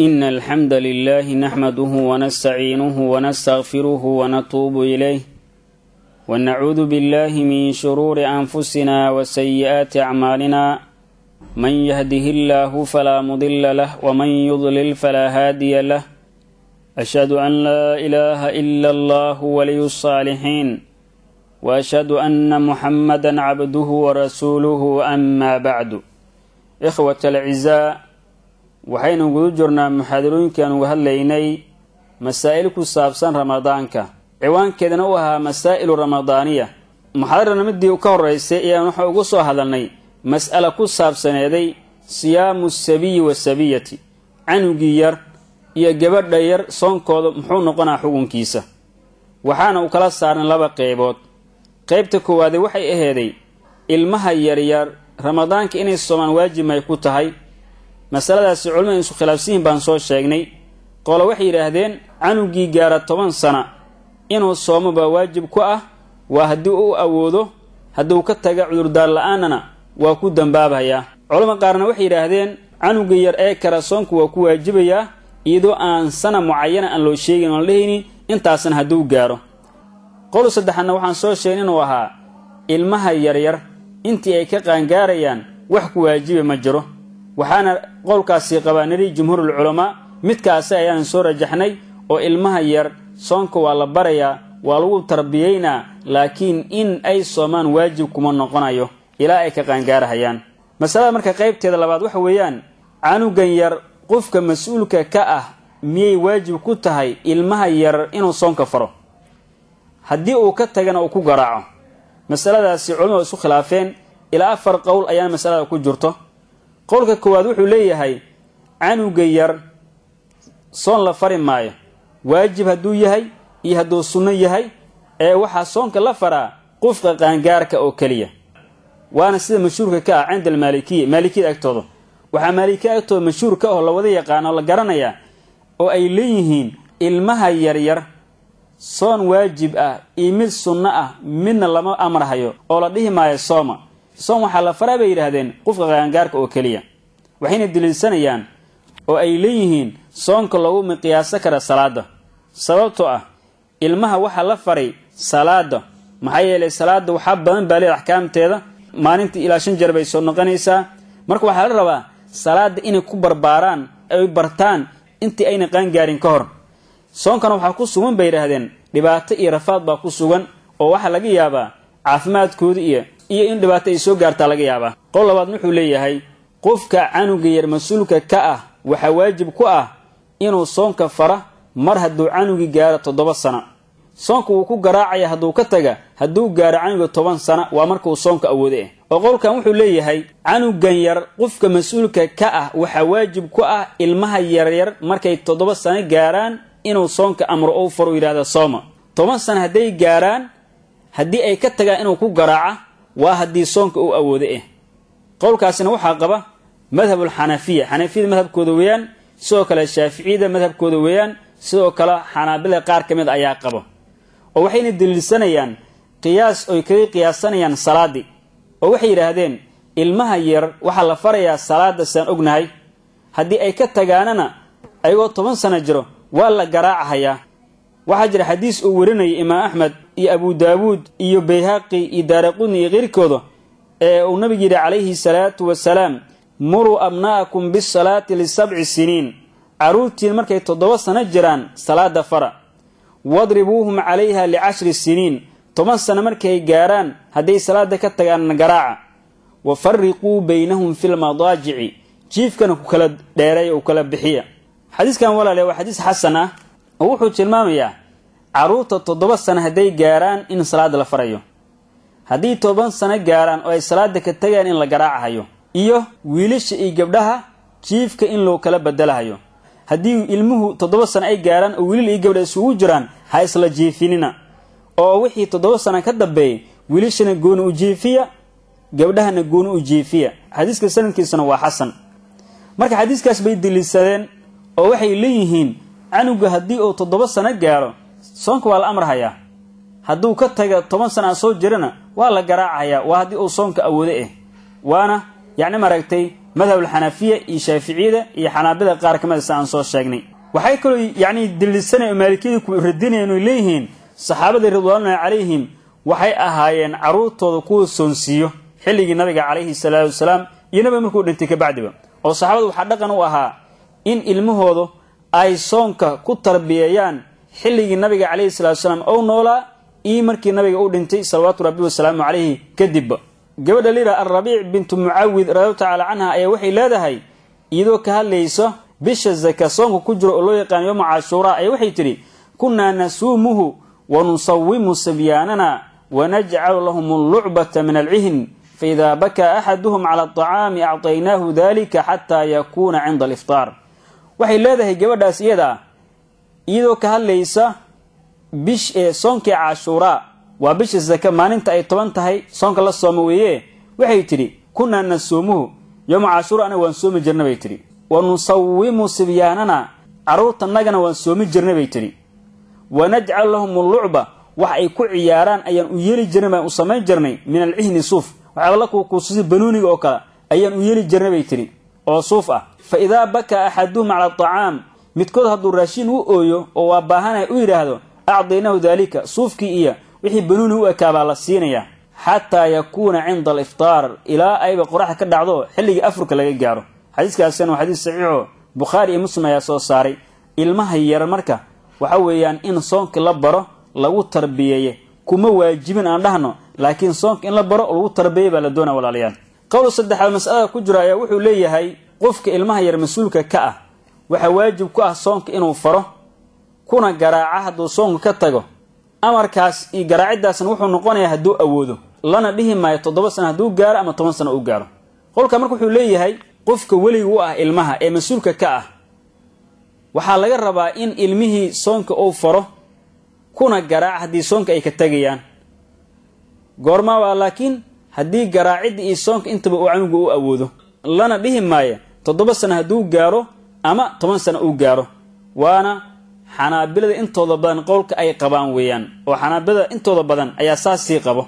إن الحمد لله نحمده ونستعينه ونستغفره ونتوب إليه ونعوذ بالله من شرور أنفسنا وسيئات أعمالنا من يهده الله فلا مضل له ومن يضلل فلا هادي له أشهد أن لا إله إلا الله ولي الصالحين وأشهد أن محمدا عبده ورسوله أما بعد إخوة العزاء waxaynu gudu jirnaa muxaadarooyinkan uga hadlaynay masaa'il ku saabsan ramadaanka ciwaankeedana uu ahaa masaa'ilu ramadaaniya muxaadarana midii ka horeysay ayaan waxa ugu soo hadalnay mas'ala ku saabsaneeday siyaamu sabiyi wa sabiyati canugii yar iyo gabadha yar soonkooda muxuu noqonaa xukunkiisa waxaana uu kala saaran laba qaybood qaybta koowaad waxay aheeday ilmaha yaryar ramadaanka inay soomaan waajib may ku tahay masaladaasi culimadu isku khilaafsiin baan soo sheegnay qolo waxay yiraahdeen canugii gaara 10 sano inuu soomo ba waajib ku ah waa hadii uu awoodo haduu ka taga cudur daar la'aanana waa ku dambaabaya culimo qaarna waxay yiraahdeen canugii yar ee kara soonku waa ku waajibaya iyadoo aan sana muayana aan loo sheegin oo leeyni intaasan haduu gaaro qolo saddexna waxaan soo sheegnay inuu ahaa ilmaha yaryar intii ay ka qaangaarayaan wax ku waajiba ma jiro waxaana qowlkaasi qabaaniri jumhuurul ulama midkaas ayaan soo rajaxnay oo ilmaha yar soonka waa la barayaa waa lagu tarbiyeynaa laakiin in ay soomaan waajib kuma noqonayo ilaa ay ka qaangaarayaan masalada marka qaybteeda labaad waxa weeyaan canugan yar qofka mas'uulka ka ah miyay waajib ku tahay ilmaha yar inuu soonka faro hadii uu ka tagana uu ku garaaco masaladaasi culimadu isku khilaafeen ilaa 4 qowl ayaan masalada ku jirto qolka koowaad wuxuu leeyahay canuga yar soon la fari maayo waajib haduu yahay iyo haduu sunno yahay ee waxa soonka la faraa qofka qaangaarka oo kaliya waana sida mashhuurka ka ah cinda maalikiyada agtooda waxa maalikiyada agtooda mashhuurka oo la wada yaqaan la garanaya oo ay leeyihiin ilmaha yar yar soon waajib ah iyo mid sunno ah midna lama amrahayo oo la dhihi maayo sooma soon waxa la faraa bay yiraahdeen qofka qaangaarka oo kaliya waxayna daliilsanayaan oo ay leeyihiin soonka lagu miqyaas kara salaada sababtoo ah ilmaha waxa la faray salaada maxay yeelay salaada waxa badan baa leeyahay ahkaamteeda maalintii ilaa 5 jeer bay soo noqonaysaa marka waxa la rabaa salaada inay ku barbaaraan ay bartaan intii ayna qaangaarin ka hor soonkana waxa ku sugan bay yiraahdeen dhibaato iyo rafaad baa ku sugan oo waxa laga yaabaa caafimaadkooda iyo in dhibaato ay soo gaarta laga yaabaa qol labaad wuxuu leeyahay qofka canuga yar mas'uulka ka ah waxa waajib ku ah inuu soonka fara mar haduu canugi gaaro 7 sano soonku uu ku garaacaya haduu ka taga haduu gaaro canuga 10 sano waa markuu soonka awoodo oo qolkan wuxuu leeyahay canugan yar qofka mas'uulka ka ah waxa waajib ku ah ilmaha yaryar markay 7 sano gaaraan inuu soonka amro oo faro yiraahdo sooma 10 sano haday gaaraan hadii ay ka taga inuu ku garaaca waa hadii soonka uu awoodo qowlkaasina waxa qaba madhabul xanafiyada madhabkooda weeyaan sidoo kale shaafiicida madhabkooda weeyaan sidoo kale xanaabila qaar kamid ayaa qaba oo waxayna daliilsanayaan qiyaas oo kay qiyaasanayaan salaadi oo waxay yiraahdeen ilmaha yar waxa la farayaa salaada san ognahay hadii ay ka tagaanana ayagoo 10 sano jiro waa la garaacayaa waxa jira xadiis uu warinay imaam ahmed iyo abu daawud iyo bayhaqi iyo daraquni iyo qeyrkooda ee uu nabiga yiri calayhi salaatu wasalaam muru abnaakum bis salati li 7 siniin aruutiin markay 7 sano jiraan salaada fara wadribuhum calayha li 10 siniin 10 sano markay gaaraan haday salaada ka tagaan garaaca wa farriqu baynahum fil madaaji'i jiifkana ku kala dheeray oo kala bixiya xadiiskan walaalahay waa xadiis xasan ah oo wuxuu tilmaamayaa caruurta 7 sano haday gaaraan in salaada la farayo hadii 10 sano gaaraan oo ay salaada ka tagaan in la garaacayo iyo wiilasha iyo gabdhaha jiifka in loo kala bedelayo hadii ilmuhu 7 sano ay gaaraan oo wiilal iyo gabdha isugu jiraan ha isla jiifinina oo wixii 7 sano ka dambeeyay wiilashana goon u jiifiya gabdhahana goon u jiifiya xadiiska sanadkiisana waa xasan marka xadiiskaas bay daliilsadeen oo waxay leeyihiin canuga hadii uu 7 sano gaaro soonka waa la amrayaa haduu ka taga 10 sano soo jirana waa la garaacayaa waa hadii uu soonka awoodo waana يعني maragtay madhab al-Hanafiya iyo Shafi'iyada iyo Hanabila qaar kamid ah aan soo sheegnay waxay kale yaani dalisanay Maalikiyada ku radinayeen leeyihiin saxaabada ridwaanu calayhim waxay ahaayeen caruurtooda ku soonsiyo xilligii nabiga calayhi salaatu wasalaam iyo nabiga markuu dhintay ka bacdiba oo saxaabadu waxa dhaqan u ahaa in ilmahoodu ay soonka ku tarbiyayaan xilligii nabiga calayhi salaatu wasalaam oo noolaa iyo markii nabiga uu dhintay salawaatu rabbi wassalaamu calayhi kadib gabadha lira ar-Rabi' bint Muawid radhiyallahu ta'ala anha ay waxay leedahay iyadoo ka hadlayso bisha zaka soonka ku jiro oo loo yaqaan yawm Ashura ay waxay tiri kunna nasumuhu wa nusawwimu sibyanana wa naj'alu lahum al-lu'bata min al-'ihn fa idha baka ahaduhum 'ala at-ta'ami a'taynahu dhalika hatta yakuna 'inda al-iftar waxay leedahay gabadhaas iyadoo ka hadlaysa bish soonka Ashura waa bisha zaka maalinta ay 10 tahay soonka la soomo weeye waxay tiri kunna nasumuhu yawm Ashura ana waan soomi jirnay bay tiri wa nusawwimu sibyanana aruurtanagana waan soomi jirnay bay tiri wa naj'al lahum al-lu'ba wax ay ku ciyaaraan ayaan u yeeli jirnay u sameyn jirnay min al-'ihn suuf waxa la ku kuusi banuuniga oo kala ayaan u yeeli jirnay bay tiri oo suuf ah fa idha baka ahaduhum 'ala at-ta'am midkood haduu raashin u ooyo oo waa baahanay u yiraahdo a'daynahu dhalika suufki iyo wixii banuuni u akaaba la siinaya hatta yakuna 'inda al-iftar ila ayba qurax ka dhacdo xilliga afurka laga gaaro xadiiskaasna waa xadiis saxiix Bukhari iyo Muslim ayaa soo saaray ilmaha yar marka waxa weeyaan in soonka la baro lagu tarbiyeeyo kuma waajibin aan dhahno laakiin soonka in la baro lagu tarbiyeeyo baa la doonaa walaalayaal qowl saddexaad mas'ala ku jira ayaa wuxuu leeyahay qofka ilmaha yar mas'uulka ka ah waxa waajib ku ah soonka inuu faro kuna garaaca haduu soonka ka tago amarkaas iyo garaacidaasna wuxuu noqonayaa haduu awoodo lana dhihi maayo 7 sano haduu gaaro ama 10 sano uu gaaro qolka marka wuxuu leeyahay qofka waliga u ah ilmaha ee mas'uulka ka ah waxa laga rabaa in ilmihi soonka uu faro kuna garaac hadii soonka ay ka tagayaan goorma waa laakiin hadii garaacida iyo soonka intaba uu canuga u awoodo lana dhihi maayo 7 sano haduu gaaro ama 10 sano uu gaaro waana Hanabilada intooda badan qowlka ay qabaan weeyaan oo Hanabilada intooda badan ayaa saasi qabo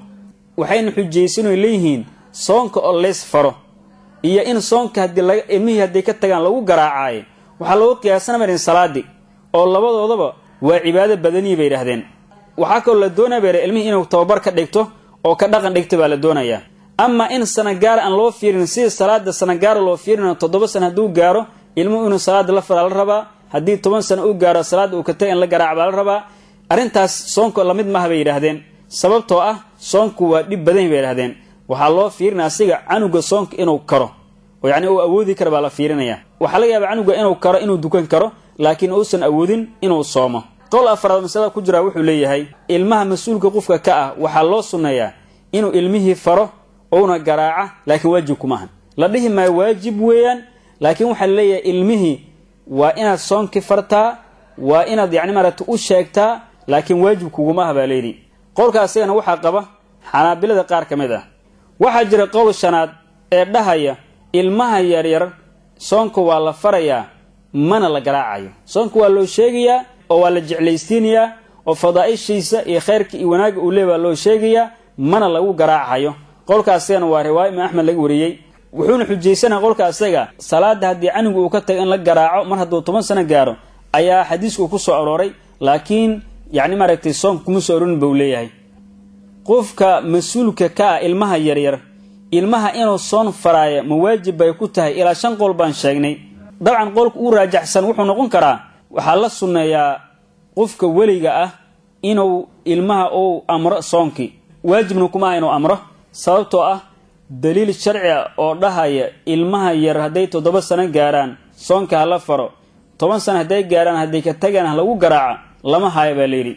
waxayna xujeysan leeyihiin soonka oo lees faro iyo in soonka hadii laga ilmihi hadii ka tagaan lagu garaacay waxa loo qiyaasana marin salaadi oo labadoodaba waa cibaado badani bay yiraahdeen waxa kale la doonayaa ilmihi inuu tababar ka dhigto oo ka dhaqan dhigto baa la doonayaa ama in sana gaar aan loo fiirin si salaada sana gaar loo fiirin 7 sano haduu gaaro ilmuhu inuu salaada la faral rabaa hadii 10 sano uu gaaro salaada uu ka tagay in la garaac baa la rabaa arintaas soonka la mid ma bay yiraahdeen sababtoo ah soonku waa dib badan bay yiraahdeen waxa loo fiirinaa asiga canuga soonka inuu karo oo yaani uu awoodi karo baa la fiirinaya waxa laga yaabaa canuga inuu karo inuu dukan karo laakiin uusan awoodin inuu soomo qowl afraad mas'ala ku jira wuxuu leeyahay ilmaha mas'uulka qofka ka ah waxa loo sunneeyaa inuu ilmihi faro oo una garaaca laakiin waajib kuma ahan la dhihi ma waajib weeyaan laakiin waxa leeyahay ilmihi waa inaad soonki fartaa waa inaad yaani maratu u sheegtaa laakiin waajib kuuma aha baa leeyahay qowlkaasina waxa qaba Hanabilada qaar kamid ah waxa jira qowl shanaad ee dhahaya ilmaha yar yar soonka waa la farayaa mana la garaacayo soonka waa loo sheegayaa oo waa la jeclaysiinayaa oo fadaa'ishiisa iyo khayrka iyo wanaaga uu leeyahay loo sheegayaa mana lagu garaacayo qolkaasina waa riwaayad Ahmed laga wariyay wuxuuna xujeysanaa qolkaasiga salaada hadii canuga uu ka tago in la garaaco mar haduu 10 sano gaaro ayaa xadiisku ku soo arooray laakiin yaani maaragtay soonku kuma soo aroon buu leeyahay qofka mas'uulka ka ilmaha yar yar ilmaha inuu soon faraayo ma waajib bay ku tahay ila 5 qol baan sheegnay dabcan qolku uu raajaxsan wuxuu noqon karaa waxa la sunneeyaa qofka waliga ah inuu ilmaha uu amro soonki waajibna kuma inuu amro sababtoo ah daliil sharci oo dhahaya ilmaha yar haday 7 sano gaaraan soonka la faro 10 sano haday gaaraan haday ka tagaan lagu garaaco lama hayo baa leeyri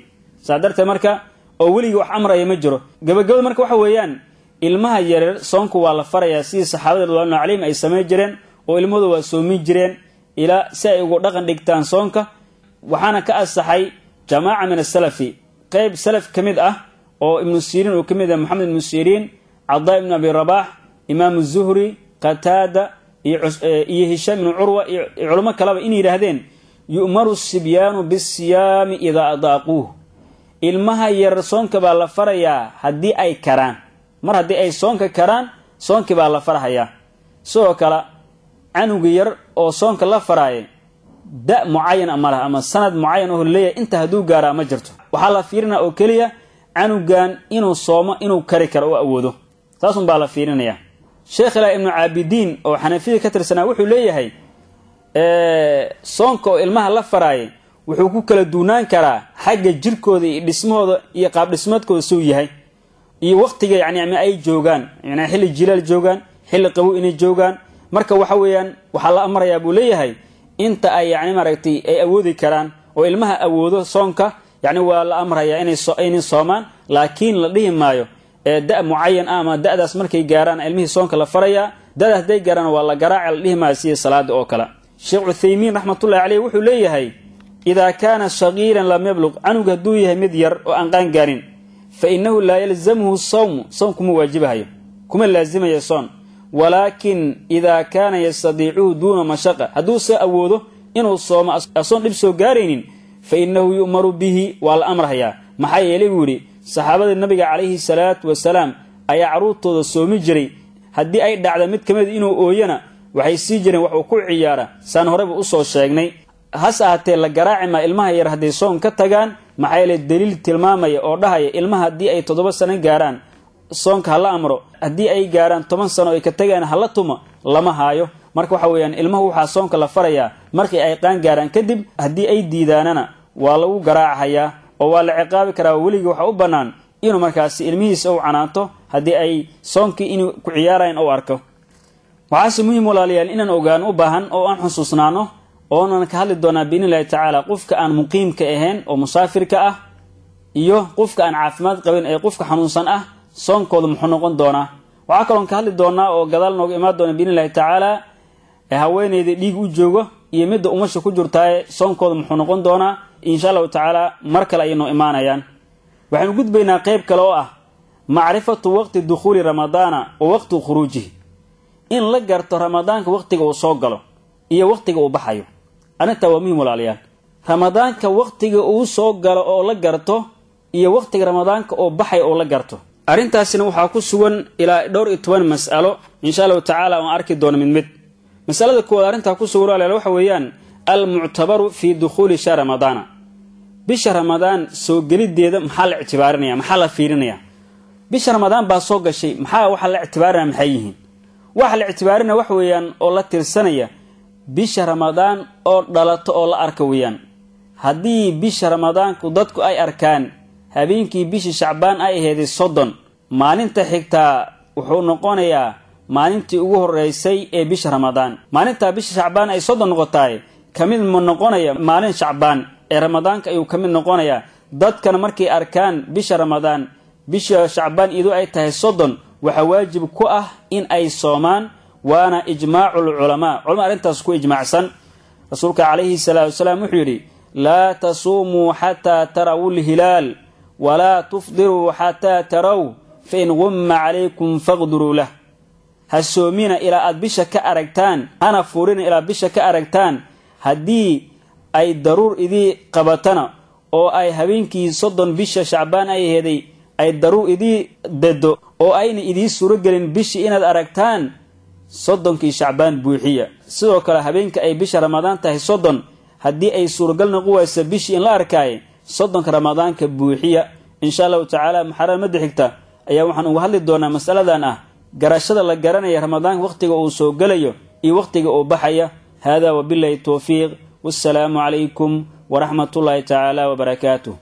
saadarta marka oo waliga wax amraya ma jiro gabagabada marka waxa weeyaan ilmaha yar soonku waa la farayaa si saxaabada radhiyallahu anhum ay sameey jireen oo ilmadu waa soomi jireen ila si ay ugu dhaqan dhigtaan soonka waxaana ka asaxay jamaaca min as-salafi qayb salaf kamid ah oo ibn Sirin oo kamid ah Muhammad ibn Sirin Adha ibn Abi Rabah Imam az-Zuhri Qatada iyo Hisham ibn Urwa culimo kale in yiraahdeen yu'maru as-sibyanu bis-siyam idha adaqu ilmaha yar soonka baa la farayaa hadii ay karaan mar hadii ay soonka karaan soonka baa la farayaa soo kala canuga yar oo soonka la faraaye da mucayan ama laha ama sanad mucayan oo leeyahay inta haduu gaara ma jirto waxa la fiirina oo kaliya canugan inuu soomo inuu kari karo oo awoodo taas baa la fiirinaya sheekh ibn Abidin oo Xanafiga ka tirsanaa wuxuu leeyahay soonka oo ilmaha la faraaye wuxuu ku kala duunaan karaa xagga jirkooda iyo dhismahooda iyo qaab dhismeedkooda soo yahay iyo waqtiga yani ay joogan yani xilli jilaal joogan xilli qabow inay joogan marka waxa weeyaan waxa la amrayaa buu leeyahay inta ay yani maragtay ay awoodi karaan oo ilmaha awoodo soonka yani waa la amrayaa inay soomaan laakiin la dhihi maayo da muayyan ama da'daas markay gaaraan ilmihii soonka la faraya da'daas day gaaraan waa la garaac la dhihi maayo si salaada oo kala Sheikh Uthaymin rahmatullahi alayhi wuxuu leeyahay إذا كان صغيرا لم يبلغ عنه قدويه مدير وأنقان قارن فإنه لا يلزمه الصوم صومكم واجبها كما لازم يصون ولكن إذا كان يستطيعه دون مشقة هدو سأوده إنه الصوم أصون لبسه قارن فإنه يؤمر به والأمر هيا محايا يليوري صحابة النبي عليه الصلاة والسلام أي عروض todo soomi jiray hadii ay dhacdo mid kamid inuu ooyana waxay sii jireen wax uu ku ciyaara saan horeba u soo sheegnay hasaatee la garaaci ma ilmaha yar hadii soon ka tagaan maxay la daliil tilmaamaya oo dhahaya ilmaha hadii ay 7 sano gaaraan soonka hala amro hadii ay gaaraan 10 sano ay ka tagaan hala tumo lama haayo marka waxa weeyaan ilmaha waxa soonka la faraya markii ay qaan gaaraan kadib hadii ay diidaanana waa lagu garaacayaa oo waa la ciqaabi karaa waliga waxa u banaan inuu markaas ilmihiisa uu canaanto hadii ay soonkii inuu ku ciyaaraan oo arko waxa muhiim walaalayaal inaan ogaan u baahan oo aan xusuusnaano oo ka hadli doona biinilaahi tacaala qofka aan muqiimka ahayn oo musaafirka ah iyo qofka aan caafimaad qabin ee qofka xanuunsan ah soonkooda muxuu noqon doona waxa kale ka hadli doona oo gadaal nooga imaan doona biinilaahi tacaala haweeneyda dhiig u joogo iyo midda umasha ku jirtaa soonkooda muxuu noqon doona insha Allah tacaala mar kale aynu imaanayaan waxaan gudbaynaa qayb kale oo ah macrifatu waqti dukhuli ramadaana wa waqti khuruujihi in la garto ramadaanka waqtiga uu soo galo iyo waqtiga uu baxayo anata waa muhiim walaalayaal ramadaanka waqtiga uu soo galo oo la garto iyo waqtiga ramadaanka oo baxay oo la garto arintaasina waxa ku sugan ilaa dhowr iyo 10 mas'alo insha Allah tacaala oo arki doono mid mas'alada koowaad arinta ku sugan walaalayaal waxa weeyaan al-mu'tabaru fi dukhuli shahr ramadana bisha ramadaan soo galideeda maxaa la ictibaarinaya maxaa la fiirinaya bisha ramadaan baa soo gashay maxaa waxa la ictibaarinaya maxay yihiin waxa la ictibaarinaya wax weeyaan oo la tirsanaya bisha ramadaan oo dhalato oo la arka weeyaan hadii bisha ramadaanku dadku ay arkaan habeenkii bisha shacbaan ay ahayd 30 maalinta xigta wuxuu noqonayaa maalintii ugu horeysay ee bisha ramadaan maalinta bisha shacbaan ay 30 noqotay kamid ma noqonaya maalin shacbaan ee ramadaanka ayuu kamid noqonaya dadkan markay arkaan bisha ramadaan bisha shacbaan idoo ay tahay 30 waxa waajib ku ah in ay soomaan وانا اجماع العلماء علماء انتاس كو اجماعسن رسولك عليه الصلاه والسلام وحيري لا تصوموا حتى تروا الهلال ولا تفطروا حتى تروا فإن غم عليكم فاغدروا له هالسومين الى ادبشه كارغتان انا فورين الى بشه كارغتان هدي اي ضرور اذي قبتنا او اي habeenkii 30 bisha shacbaan ay heeday ay daruur idii dado oo ayna idii suuro galin bishi inaad aragtaan 30 shacbaan buuxiya sidoo kale habeenka ay bisha ramadaan tahay 30 hadii ay suuragal noqoyso bishi in la arkay 30 ramadaanka buuxiya insha Allah tacaala muharramada xigta ayaa waxaan uga hadli doonaa mas'aladan ah garashada la garanayo ramadaan waqtiga uu soo galayo iyo waqtiga uu baxaya hada wa billahi tawfiiq wassalamu alaykum wa rahmatullahi ta'ala wa barakatuh